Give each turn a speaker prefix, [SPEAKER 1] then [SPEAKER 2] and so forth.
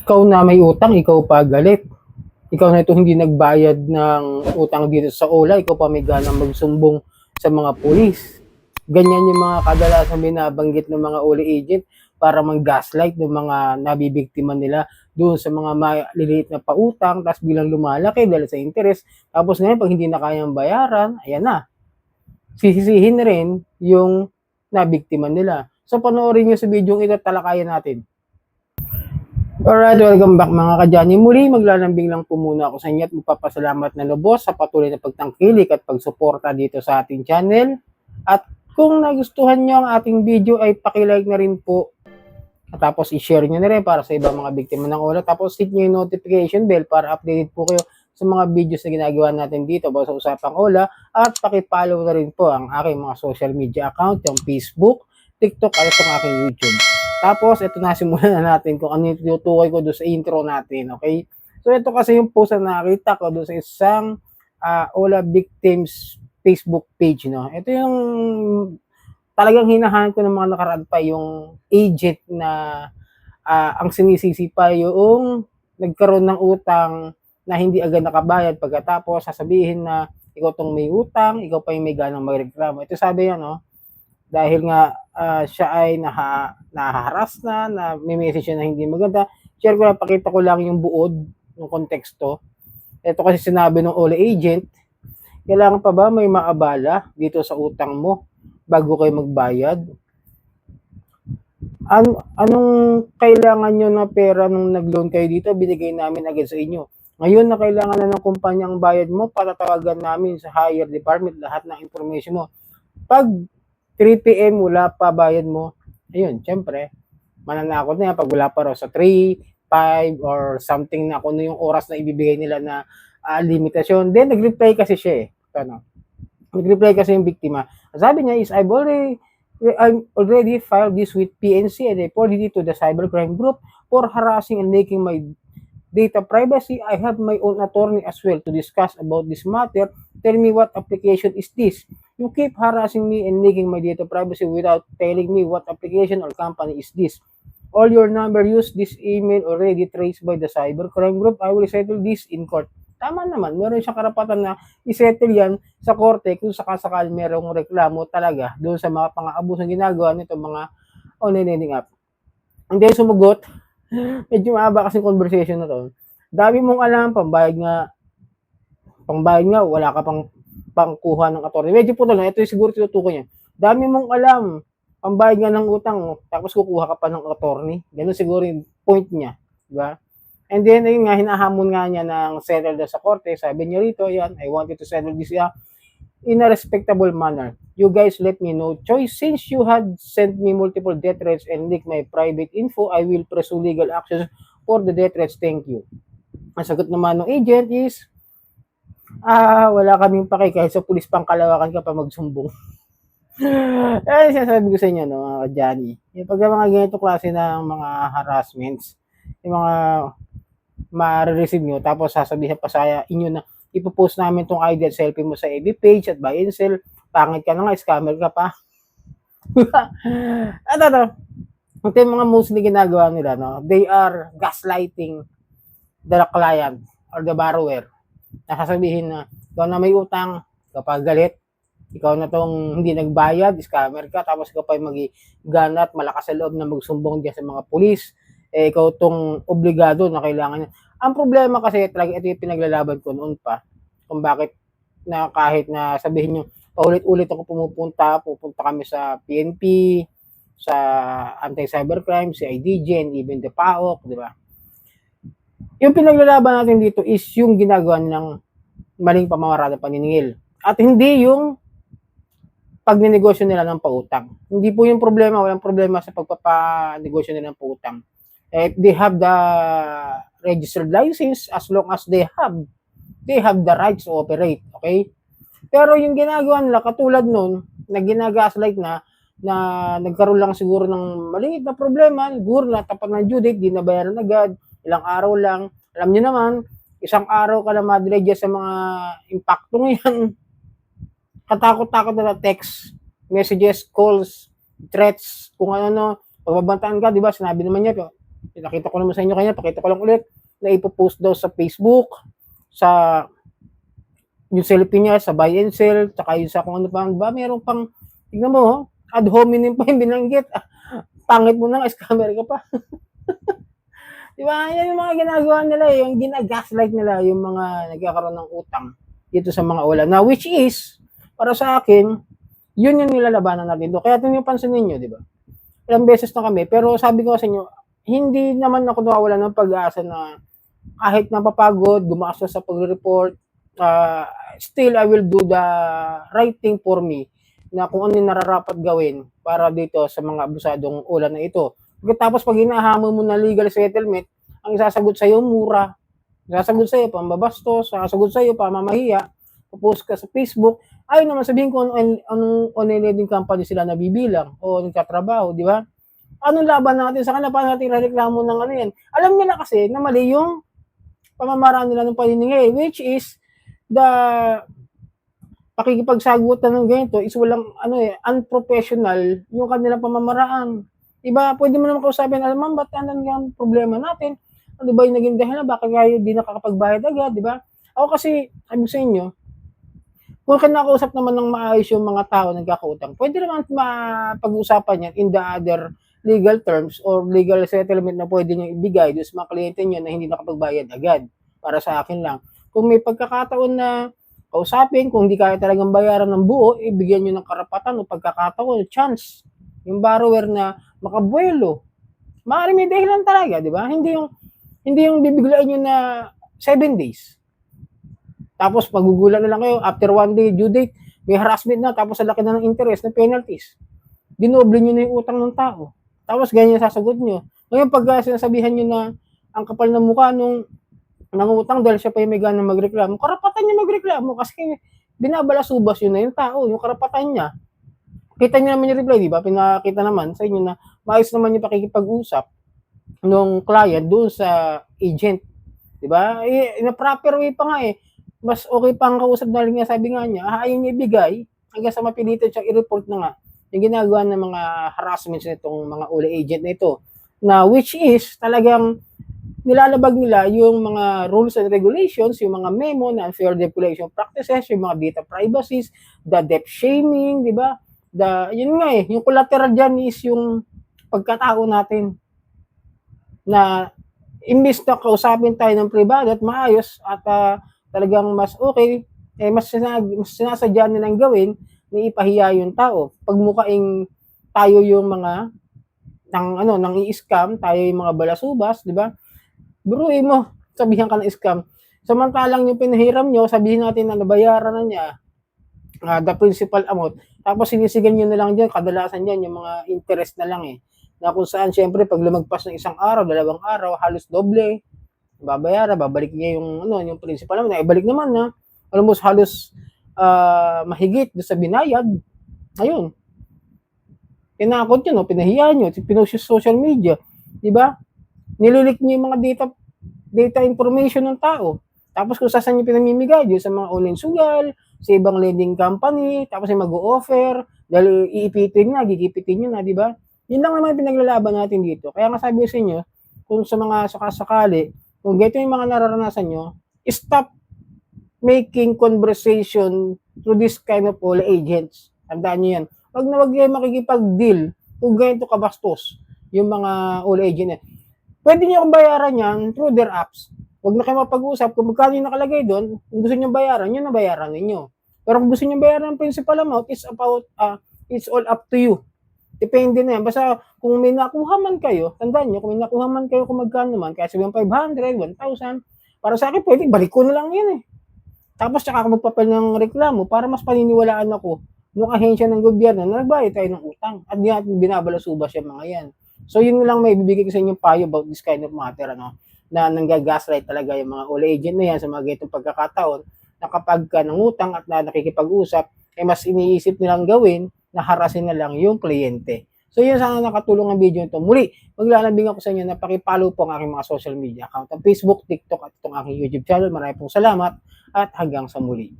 [SPEAKER 1] Ikaw na may utang, ikaw pa galit. Ikaw na ito hindi nagbayad ng utang dito sa OLA, ikaw pa may ganang magsumbong sa mga pulis. Ganyan yung mga kadalasan binabanggit ng mga OLA agent para mang-gaslight ng mga nabibiktima nila doon sa mga maliliit na pautang, tapos bilang lumalaki dahil sa interest. Tapos ngayon, pag hindi na kayang bayaran, ayan na, sisisihin na rin yung nabiktima nila. So panoorin nyo sa video ito, talakayan natin. Alright, welcome back mga kadyani. Muli, maglalambing lang po muna ako sa inyo at magpapasalamat na lubos sa patuloy na pagtangkilik at pagsuporta dito sa ating channel. At kung nagustuhan nyo ang ating video ay pakilike na rin po. At tapos i-share nyo na rin para sa ibang mga biktima ng OLA. Tapos hit nyo yung notification bell para updated po kayo sa mga videos na ginagawa natin dito sa usapang OLA. At pakipollow na rin po ang aking mga social media account, yung Facebook, TikTok at itong aking YouTube. Tapos, ito na, simulan na natin kung ano yung tinutukoy ko doon sa intro natin, okay? So, ito kasi yung post na nakita ko doon sa isang OLA Victims Facebook page, no? Ito yung talagang hinahanap ko ng mga nakaraan pa, yung agent na ang sinisisi pa yung nagkaroon ng utang na hindi agad nakabayad, pagkatapos sasabihin na ikaw tong may utang, ikaw pa yung may ganang magreklamo. Ito sabi yan, no? Dahil nga siya ay nahaharas na may message siya na hindi maganda. Share ko lang, pakita ko lang yung buod, yung konteksto. Ito kasi sinabi ng OLA agent, kailangan pa ba may maabala dito sa utang mo bago kayo magbayad? Anong kailangan nyo na pera nung nag-loan kayo dito, binigay namin agad sa inyo. Ngayon na kailangan na ng kumpanya ang bayad mo, patatawagan namin sa higher department lahat ng information mo. Pag 3 PM wala pa bayad mo, ayun, syempre, mananakot na yan pag wala pa raw sa 3, 5, or something na kung ano yung oras na ibibigay nila na limitasyon. Then, nag-reply kasi siya Nag-reply kasi yung biktima. Sabi niya is, I'm already filed this with PNC and reported it to the cybercrime group for harassing and making my data privacy. I have my own attorney as well to discuss about this matter. Tell me what application is this? You keep harassing me and making my data privacy without telling me what application or company is this. All your number used this email already traced by the cybercrime group. I will settle this in court. Tama naman, meron siyang karapatan na isettle yan sa korte kung sakasakal merong reklamo talaga doon sa mga pang-aabusong ginagawa nito mga online lending app. And then sumugot, medyo mahaba kasi conversation na to. Dami mong alam, pambayad nga, wala ka pang pangkuha ng attorney. Medyo po lang, ito yung siguro tinutukoy niya. Dami mong alam, pambayad nga ng utang, tapos kukuha ka pa ng attorney. Ganun siguro yung point niya, di ba? And then, ayun nga, hinahamon nga niya ng settle sa korte. Sabi niya rito, yan, I wanted to settle this in a respectable manner. You guys let me know. Choice, since you had sent me multiple death threats and leaked my private info, I will pursue legal actions for the death threats. Thank you. Ang sagot naman ng agent is, wala kaming pake kahit sa pulis pang Kalawakan ka pa magsumbong. Eh, sinasabi ko sa inyo, no, mga Johnny. Yung pag mga ganito klase ng mga harassments, yung mga ma-receive nyo, tapos sasabihin pa sa inyo na ipopost namin tong ID at selfie mo sa FB page at buy and sell, pangit ka na nga, scammer ka pa. At ito yung mga mostly ginagawa nila, no? They are gaslighting the client or the borrower. Nasasabihin na, ikaw na may utang, kapag galit, ikaw na tong hindi nagbayad, scammer ka, tapos ikaw pa yung mag-ganat, malakas sa loob na magsumbong dyan sa mga pulis, ikaw tong obligado na kailangan niya. Ang problema kasi talaga ito yung pinaglalaban ko noon pa, kung bakit na kahit na sabihin nyo, paulit-ulit ako pupunta kami sa PNP, sa anti-cybercrime, si IDG, and even the PAOK, di ba? Yung pinaglalaban natin dito is yung ginagawa ng maling pamamaraan ng paniningil. At hindi yung pagninegosyo nila ng pautang. Hindi po yung problema, walang problema sa pagpapanegosyo nila ng pautang. They have the registered license as long as they have the rights to operate, okay? Pero yung ginagawa nila, katulad nun, na ginagaslight na nagkaroon lang siguro ng maliit na problema, siguro na tapat ng due date, di nabayaran agad, ilang araw lang. Alam niyo naman, isang araw ka na madirect sa mga impaktong yan. Katakot-takot na text, messages, calls, threats, kung ano, pagbabantaan ka, di ba, sinabi naman niya, Nakita ko naman sa inyo kanya, pakita ko lang ulit, na ipopost daw sa Facebook, sa yung cellphone niya, sa buy and sell, tsaka yung sa kung ano pa, ba, meron pang, tignan mo, ad hominem pa yung binanggit. Pangit mo na, scammer ka pa. Di ba? Yan yung mga ginagawa nila, yung ginagaslight nila, yung mga nagkakaroon ng utang dito sa mga ula. Now, which is, para sa akin, yun yung nilalabanan natin doon. Kaya ito yung pansin ninyo, di ba? Ilang beses na kami, pero sabi ko sa inyo, hindi naman ako nawawala ng pag-asa na kahit napapagod, gumastos sa pag-report, still I will do the right thing for me na kung ano yung nararapat gawin para dito sa mga abusadong ulan na ito. Tapos pag hinahamon mo na legal settlement, ang isasagot sa'yo mura, isasagot sa'yo pambabastos, isasagot sa'yo pamamahiya, post ka sa Facebook, ay naman sabihin ko anong online company sila nabibilang o nagtatrabaho, di ba? Anong laban natin sa kanila? Paano natin reklamo ng ano yan? Alam nila kasi na mali yung pamamaraan nila ng paniningil, which is the pakikipagsagutan ng ganito is walang unprofessional yung kanilang pamamaraan. Iba, pwede mo naman kausapin, alam ma'am, ba't yan ang problema natin? Ano ba yung naging dahilan? Bakit kayo di nakakapagbayad agad, di ba? Ako kasi, sabi sa inyo, kung kinakausap naman ng maayos yung mga tao nagkakautang, pwede naman mapag-usapan yan in the other legal terms or legal settlement na pwede nyo ibigay doon sa mga kliyente nyo na hindi nakapagbayad agad. Para sa akin lang. Kung may pagkakataon na kausapin, kung hindi kaya talagang bayaran ng buo, ibigyan nyo ng karapatan o pagkakataon, chance. Yung borrower na makabuelo. Maaari may dahilan talaga, di ba? Hindi yung bibiglain nyo na 7 days. Tapos magugulat na lang kayo, after 1 day due date, may harassment na, tapos sa laki na ng interest na penalties. Dinoble nyo na yung utang ng tao. Tapos ganyan sasagot nyo. Ngayon pag sinasabihan nyo na ang kapal ng mukha nung nangutang dahil siya pa yung may ganang magreklamo, karapatan niya magreklamo kasi binabalasubas yun na yung tao, yung karapatan niya. Kita niyo naman yung reply, di ba? Pinakita naman sa inyo na maayos naman yung pakikipag-usap ng client doon sa agent. Di ba? In a proper way pa nga eh. Mas okay pang kausap dahil nga sabi nga niya, ayaw niya ibigay hanggang sa mapilitan siyang i-report na nga yung ginagawa ng mga harassments nitong mga uli agent na ito. Na which is talagang nilalabag nila yung mga rules and regulations, yung mga memo na unfair debt collection practices, yung mga data privacies, the debt shaming, di ba? Yun nga eh, yung collateral dyan is yung pagkatao natin na imbis na kausapin tayo ng privado at maayos at talagang mas okay, mas sinasadya nilang gawin na ipahiya yung tao. Pagmukaing tayo yung mga nang i-scam, tayo yung mga balasubas, di ba? Buruin mo, sabihan ka ng scam. Samantalang yung pinahiram nyo, sabihin natin na nabayaran na niya the principal amount. Tapos sinisigan nyo na lang dyan, kadalasan dyan yung mga interest na lang eh. Na kung saan, syempre, pag lumagpas ng 1 araw, 2 araw, halos doble, babayaran, babalik niya yung principal naman, ibalik naman na, almost halos mahigit sa binayad. Ayun. Tinakot nyo, pinahiya nyo, pinost sa social media. Diba? Nililik nyo yung mga data information ng tao. Tapos kung saan nyo pinamimigay, yun sa mga online sugal, sa ibang lending company, tapos yung mag-o-offer, dahil iipitin na, gigipitin nyo na, di ba? Yun lang naman pinaglalaban natin dito. Kaya nga sabi ko sa inyo, kung sa mga sakasakali, kung ganito yung mga nararanasan nyo, stop making conversation through this kind of all agents. Tandaan nyo yan. Wag kayo makikipag-deal kung ganito kabastos yung mga all agent yan. Pwede nyo akong bayaran yan through their apps. Huwag na kayo mapag-usap. Kung magkano yung nakalagay doon, kung gusto nyo bayaran, yun na bayaran ninyo. Pero kung gusto nyo bayaran ng principal amount, it's all up to you. Depende na yan. Basta kung may nakuha man kayo, tandaan nyo, kung may nakuha man kayo kung magkano man, kaya sabihin 500, 1,000, para sa akin, pwede, balik ko na lang yan eh. Tapos tsaka ako magpapal ng reklamo para mas paniniwalaan ako ng ahensya ng gobyerno na nagbayad tayo ng utang at di natin binabalasubas yung mga yan. So yun lang may bibigay ko sa inyong payo about this kind of matter, na nanggagaslight talaga yung mga all agent na yan sa mga ganitong pagkakataon na kapag ka nangutang at na nakikipag-usap, mas iniisip nilang gawin na harasin na lang yung kliyente. So yun, sana nakatulong ang video nito. Muli, maglalambing ako sa inyo na pakipollow po ang aking mga social media account, ang Facebook, TikTok at itong aking YouTube channel. Maraming pong salamat at hanggang sa muli.